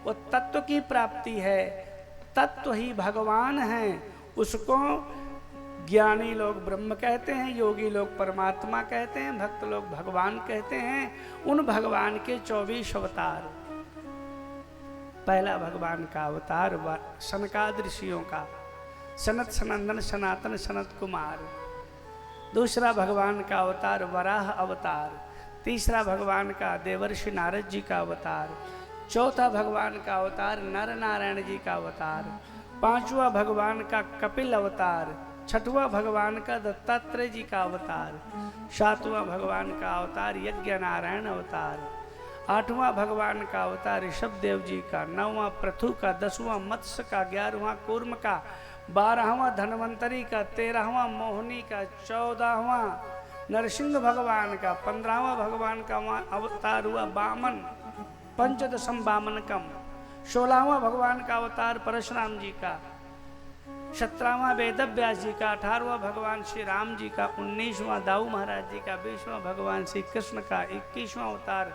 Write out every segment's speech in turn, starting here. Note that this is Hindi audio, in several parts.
वो तत्व की प्राप्ति है। तत्व ही भगवान है। उसको ज्ञानी लोग ब्रह्म कहते हैं, योगी लोग परमात्मा कहते हैं, भक्त लोग भगवान कहते हैं। उन भगवान के 24 अवतार। पहला भगवान का अवतार सनकादि ऋषियों का, सनत सनंदन सनातन सनत कुमार। दूसरा भगवान का अवतार वराह अवतार। तीसरा भगवान का देवर्षि नारद जी का अवतार। चौथा भगवान का अवतार नर नारायण जी का अवतार। पांचवा भगवान का कपिल अवतार। छठवां भगवान का दत्तात्रेय जी का अवतार। सातवां भगवान का अवतार यज्ञ नारायण अवतार। आठवां भगवान का अवतार ऋषभदेव जी का। नौवां पृथु का। 10वां मत्स्य का। 11वां कूर्म का। 12वां धन्वंतरी का। 13वां मोहिनी का। 14वां नरसिंह भगवान का। 15वां भगवान का अवतार हुआ वामन, पंचदशम वामनकम। 16वां भगवान का अवतार परशुराम जी का। 17वां वेदव्यास जी का। 18वां भगवान श्री राम जी का। 19वां दाऊ महाराज जी का। 20वां भगवान श्री कृष्ण का। 21वां अवतार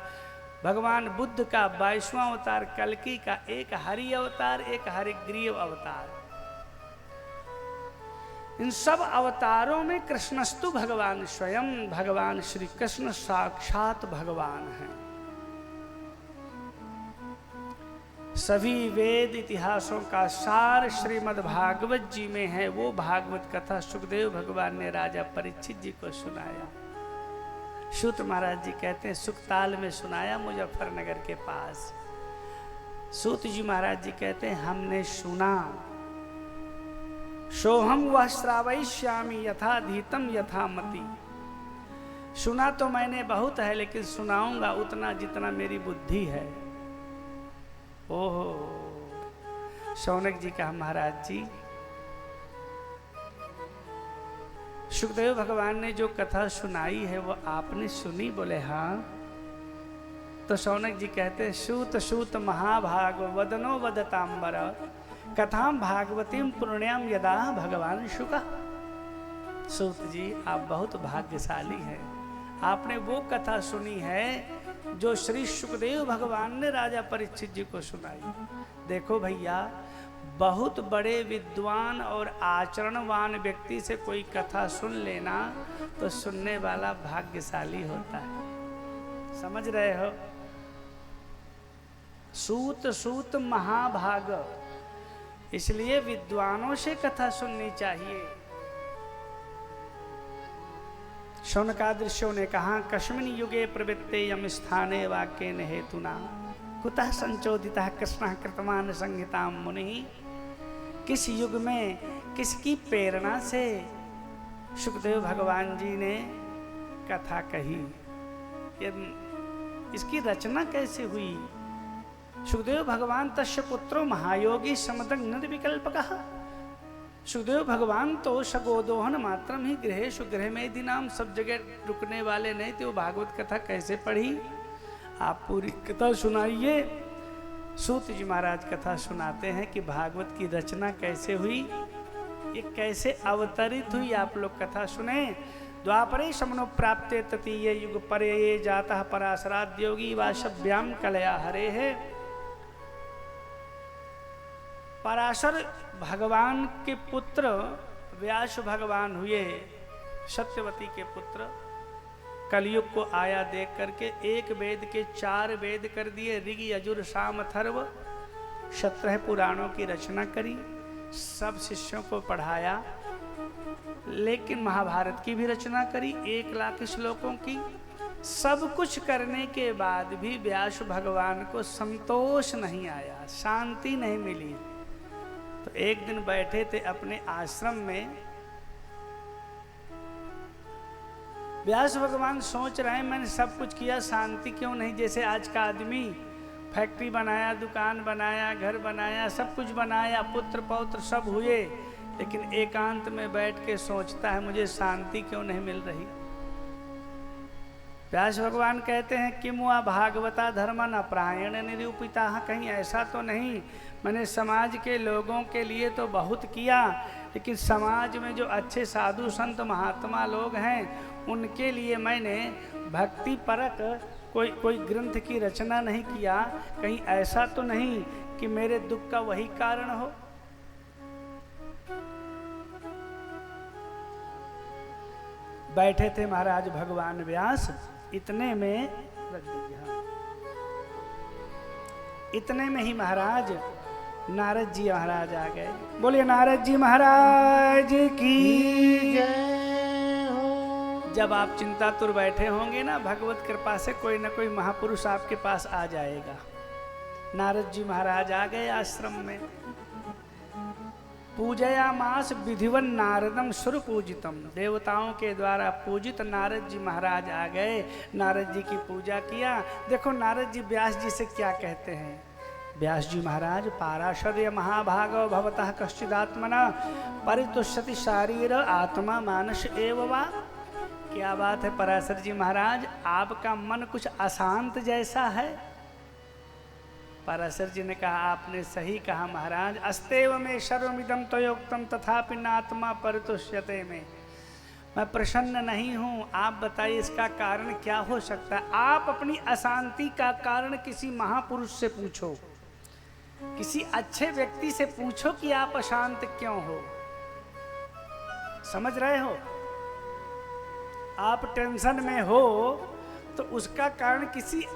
भगवान बुद्ध का। 22वां अवतार कल्कि का। एक हरि अवतार, एक हरिग्रीव अवतार। इन सब अवतारों में कृष्णस्तु भगवान स्वयं, भगवान श्री कृष्ण साक्षात भगवान हैं। सभी वेद इतिहासों का सार श्रीमद् भागवत जी में है। वो भागवत कथा सुखदेव भगवान ने राजा परीक्षित जी को सुनाया। सूत महाराज जी कहते हैं सुखताल में सुनाया मुजफ्फरनगर के पास। सूत जी महाराज जी कहते हैं हमने सुना। सोहम वह श्रावयिष्यामि यथाधीतम यथामति। सुना तो मैंने बहुत है, लेकिन सुनाऊंगा उतना जितना मेरी बुद्धि है। ओहो, शौनक जी का महाराज जी, सुखदेव भगवान ने जो कथा सुनाई है वो आपने सुनी? बोले हाँ। तो शौनक जी कहते हैं सूत सूत महाभाग वदनो वदतांबर कथाम भागवतीम पुण्याम यदा भगवान शुका। सूत जी आप बहुत भाग्यशाली हैं। आपने वो कथा सुनी है जो श्री सुखदेव भगवान ने राजा परीक्षित जी को सुनाई। देखो भैया, बहुत बड़े विद्वान और आचरणवान व्यक्ति से कोई कथा सुन लेना तो सुनने वाला भाग्यशाली होता है। समझ रहे हो? सूत सूत महाभाग, इसलिए विद्वानों से कथा सुननी चाहिए। शौनकादृश्यों ने कहा कस्मिन् युगे प्रवृत्ते यम स्थाने वाक्येन हेतुना कुतः संचोदितः कृष्णः कृतमान संहितां मुनि। किस युग में किसकी प्रेरणा से सुखदेव भगवान जी ने कथा कही, इसकी रचना कैसे हुई? सुखदेव भगवान तस्य पुत्रो महायोगी समदग निर्विकल्पकः। सुखदेव भगवान तो सगोदोहन मात्रम ही गृहे सुगृह में दिनाम, सब जगह रुकने वाले नहीं थे। वो भागवत कथा कैसे पढ़ी? आप पूरी कथा सुनाइए। सूत जी महाराज कथा सुनाते हैं कि भागवत की रचना कैसे हुई, ये कैसे अवतरित हुई। आप लोग कथा सुने। द्वापरे समनो प्राप्ते ततीय युग परे ये जाता पराशराद्योगी वाशभ्याम कलया हरे है। पराशर भगवान के पुत्र व्यास भगवान हुए, सत्यवती के पुत्र। कलयुग को आया देख करके एक वेद के 4 वेद कर दिए। ऋग यजुर साम अथर्व 17 पुराणों की रचना करी, सब शिष्यों को पढ़ाया। लेकिन महाभारत की भी रचना करी 1 लाख श्लोकों की। सब कुछ करने के बाद भी व्यास भगवान को संतोष नहीं आया, शांति नहीं मिली। तो एक दिन बैठे थे अपने आश्रम में, व्यास भगवान सोच रहे हैं मैंने सब कुछ किया, शांति क्यों नहीं? जैसे आज का आदमी फैक्ट्री बनाया, दुकान बनाया, घर बनाया, सब कुछ बनाया, पुत्र पौत्र सब हुए, लेकिन एकांत में बैठ के सोचता है मुझे शांति क्यों नहीं मिल रही। व्यास भगवान कहते हैं कि मुआ भागवता धर्म न प्रायण निरूपिता। कहीं ऐसा तो नहीं, मैंने समाज के लोगों के लिए तो बहुत किया, लेकिन समाज में जो अच्छे साधु संत महात्मा लोग हैं उनके लिए मैंने भक्ति परक कोई ग्रंथ की रचना नहीं किया, कहीं ऐसा तो नहीं कि मेरे दुख का वही कारण हो। बैठे थे महाराज भगवान व्यास, इतने में रख दीजिए, हाँ, इतने में ही महाराज नारद जी महाराज आ गए। बोलिए नारद जी महाराज की जय हो। जब आप चिंतातुर बैठे होंगे ना, भगवत कृपा से कोई ना कोई महापुरुष आपके पास आ जाएगा। नारद जी महाराज आ गए आश्रम में। पूजयामास विधिवन नारदम सुर पूजितम, देवताओं के द्वारा पूजित नारद जी महाराज आ गए। नारद जी की पूजा किया। देखो नारद जी व्यास जी से क्या कहते हैं। व्यास जी महाराज, पाराशर्य महाभागव भवतः कश्चिदात्मना परितुष्यति शारीर आत्मा मानस एव वा। क्या बात है पराशर जी महाराज, आपका मन कुछ अशांत जैसा है। पराशर जी ने कहा, आपने सही कहा महाराज। अस्तेव में सर्वमिदं त्वयोक्तम तथापि नात्मा परितुष्यते में। मैं प्रसन्न नहीं हूँ। आप बताइए इसका कारण क्या हो सकता है। आप अपनी अशांति का कारण किसी महापुरुष से पूछो, किसी अच्छे व्यक्ति से पूछो कि आप अशांत क्यों हो। समझ रहे हो। आप टेंशन में हो तो उसका कारण किसी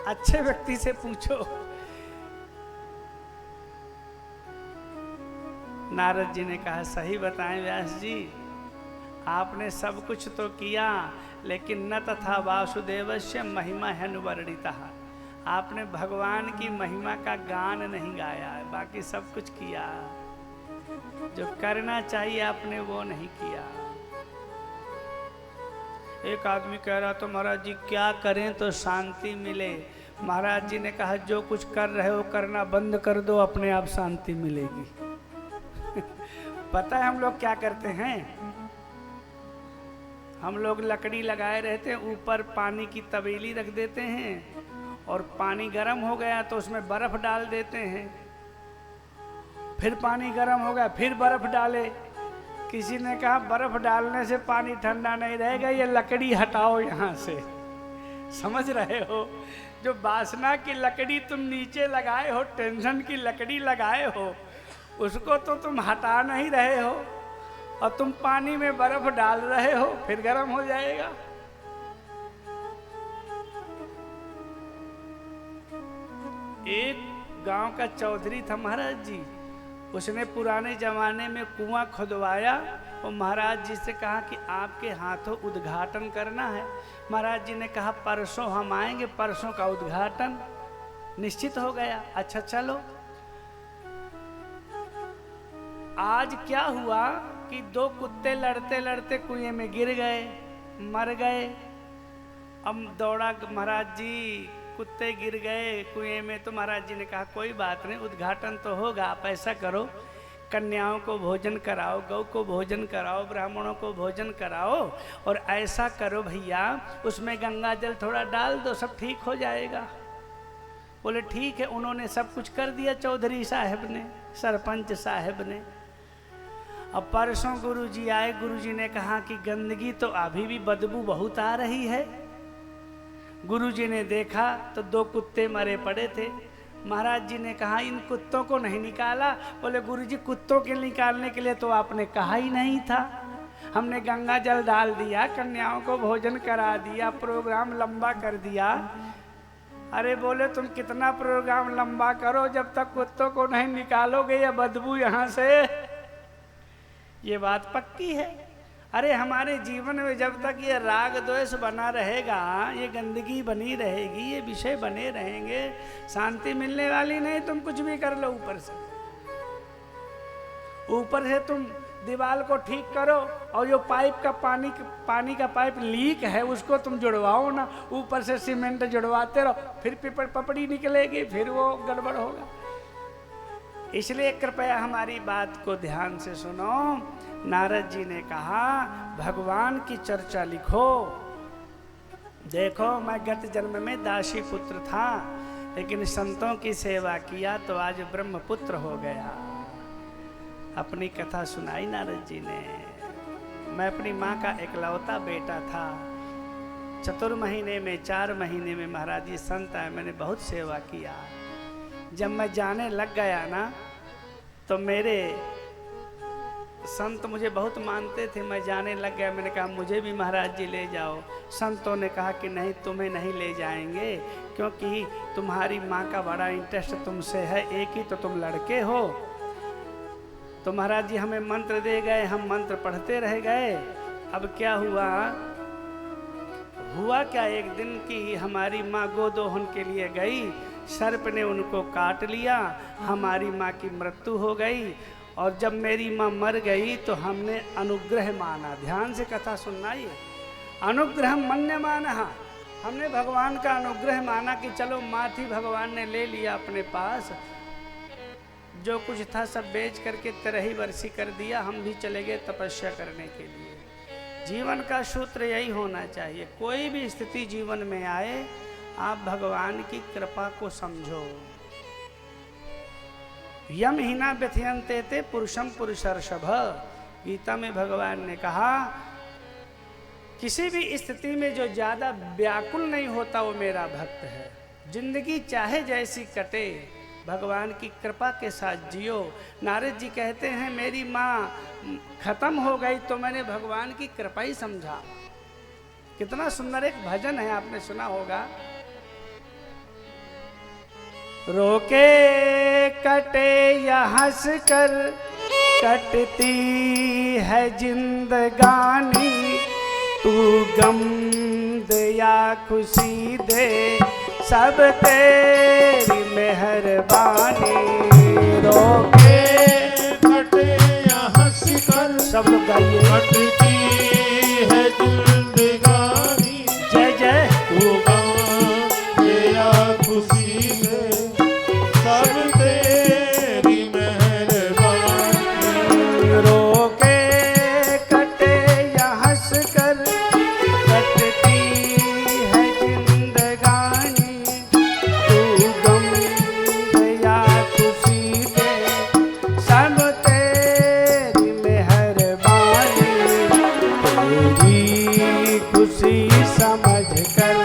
अच्छे व्यक्ति से पूछो। नारद जी ने कहा, सही बताएं व्यास जी, आपने सब कुछ तो किया, लेकिन न तथा वासुदेवस्य महिमा अनुवर्णिता। आपने भगवान की महिमा का गान नहीं गाया है, बाकी सब कुछ किया। जो करना चाहिए आपने वो नहीं किया। एक आदमी कह रहा तो महाराज जी क्या करें तो शांति मिले। महाराज जी ने कहा, जो कुछ कर रहे हो करना बंद कर दो, अपने आप शांति मिलेगी। पता है हम लोग क्या करते हैं। हम लोग लकड़ी लगाए रहते हैं, ऊपर पानी की तवेली रख देते हैं, और पानी गर्म हो गया तो उसमें बर्फ डाल देते हैं। फिर पानी गर्म हो गया, फिर बर्फ डाले। किसी ने कहा, बर्फ डालने से पानी ठंडा नहीं रहेगा, ये लकड़ी हटाओ यहाँ से। समझ रहे हो। जो वासना की लकड़ी तुम नीचे लगाए हो, टेंशन की लकड़ी लगाए हो, उसको तो तुम हटा नहीं रहे हो, और तुम पानी में बर्फ डाल रहे हो, फिर गर्म हो जाएगा। एक गांव का चौधरी था महाराज जी, उसने पुराने जमाने में कुआं खुदवाया और महाराज जी से कहा कि आपके हाथों उद्घाटन करना है। महाराज जी ने कहा, परसों हम आएंगे। परसों का उद्घाटन निश्चित हो गया। अच्छा चलो। आज क्या हुआ कि दो कुत्ते लड़ते लड़ते कुएं में गिर गए, मर गए। अब दौड़ा महाराज जी, कुत्ते गिर गए कुएं में, तो महाराज जी ने कहा, कोई बात नहीं, उद्घाटन तो होगा। आप ऐसा करो, कन्याओं को भोजन कराओ, गौ को भोजन कराओ, ब्राह्मणों को भोजन कराओ, और ऐसा करो भैया, उसमें गंगा जल थोड़ा डाल दो, सब ठीक हो जाएगा। बोले ठीक है। उन्होंने सब कुछ कर दिया, चौधरी साहब ने, सरपंच साहब ने। अब परसों गुरुजी आए। गुरुजी ने कहा कि गंदगी तो अभी भी बदबू बहुत आ रही है। गुरुजी ने देखा तो दो कुत्ते मरे पड़े थे। महाराज जी ने कहा, इन कुत्तों को नहीं निकाला। बोले गुरुजी, कुत्तों के निकालने के लिए तो आपने कहा ही नहीं था। हमने गंगा जल डाल दिया, कन्याओं को भोजन करा दिया, प्रोग्राम लंबा कर दिया। अरे बोले तुम कितना प्रोग्राम लंबा करो, जब तक कुत्तों को नहीं निकालोगे या बदबू यहाँ से। ये बात पक्की है। अरे हमारे जीवन में जब तक ये राग द्वेष बना रहेगा, ये गंदगी बनी रहेगी, ये विषय बने रहेंगे, शांति मिलने वाली नहीं। तुम कुछ भी कर लो, ऊपर से तुम दीवार को ठीक करो, और जो पाइप का पानी का पाइप लीक है उसको तुम जुड़वाओ ना, ऊपर से सीमेंट जुड़वाते रहो, फिर पपड़ी निकलेगी, फिर वो गड़बड़ होगा। इसलिए कृपया हमारी बात को ध्यान से सुनो। नारद जी ने कहा, भगवान की चर्चा लिखो। देखो, मैं गत जन्म में दासी पुत्र था, लेकिन संतों की सेवा किया तो आज ब्रह्मपुत्र हो गया। अपनी कथा सुनाई नारद जी ने। मैं अपनी माँ का इकलौता बेटा था, चतुर महीने में 4 महीने में महाराज जी संत आए, मैंने बहुत सेवा किया। जब मैं जाने लग गया ना तो मेरे संत मुझे बहुत मानते थे, मैं जाने लग गया, मैंने कहा मुझे भी महाराज जी ले जाओ। संतों ने कहा कि नहीं, तुम्हें नहीं ले जाएंगे, क्योंकि तुम्हारी माँ का बड़ा इंटरेस्ट तुमसे है, एक ही तो तुम लड़के हो। तो महाराज जी हमें मंत्र दे गए, हम मंत्र पढ़ते रह गए। अब क्या हुआ क्या, एक दिन की हमारी माँ गोदोहन के लिए गई, सर्प ने उनको काट लिया, हमारी माँ की मृत्यु हो गई। और जब मेरी माँ मर गई तो हमने अनुग्रह माना। ध्यान से कथा सुनना, ये अनुग्रह मन्य माना, हमने भगवान का अनुग्रह माना कि चलो माँ थी, भगवान ने ले लिया अपने पास, जो कुछ था सब बेच करके 13 वर्षी कर दिया, हम भी चले गए तपस्या करने के लिए। जीवन का सूत्र यही होना चाहिए, कोई भी स्थिति जीवन में आए आप भगवान की कृपा को समझो। यम हिना व्यथयन्ते ते पुरुषम पुरुषर्षभ, गीता में भगवान ने कहा किसी भी स्थिति में जो ज्यादा व्याकुल नहीं होता वो मेरा भक्त है। जिंदगी चाहे जैसी कटे, भगवान की कृपा के साथ जियो। नारद जी कहते हैं मेरी माँ खत्म हो गई तो मैंने भगवान की कृपा ही समझा। कितना सुंदर एक भजन है, आपने सुना होगा। रोके कटे या हंस कर कटती है जिंदगानी, तू गम दे या खुशी दे सब तेरी मेहरबानी। रोके कटे या हंस कर सब लोग गाइए। कटती है जिंदगानी, जय जय। तू गम दे या खुशी दे सब तेरी मेहरबानी। रोके कटे या हंस कर कटती है जिंदगानी, तू गम दे या खुशी दे सब तेरी मेहरबानी। तेरी खुशी समझ कर,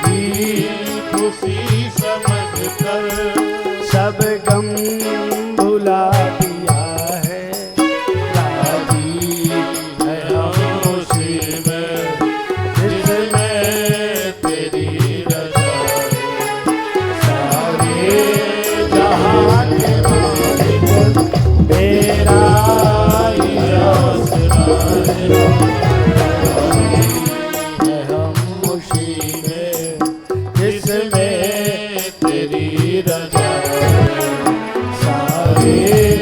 तेरी खुशी समझ कर सब गम भुला दिया है। राजी है हम खुशी में जिसमें तेरी रजा है। सारे जहां के मालिक मेरा ही आसरा है। है हम खुशी में जिसमें तेरी रजा है। सारे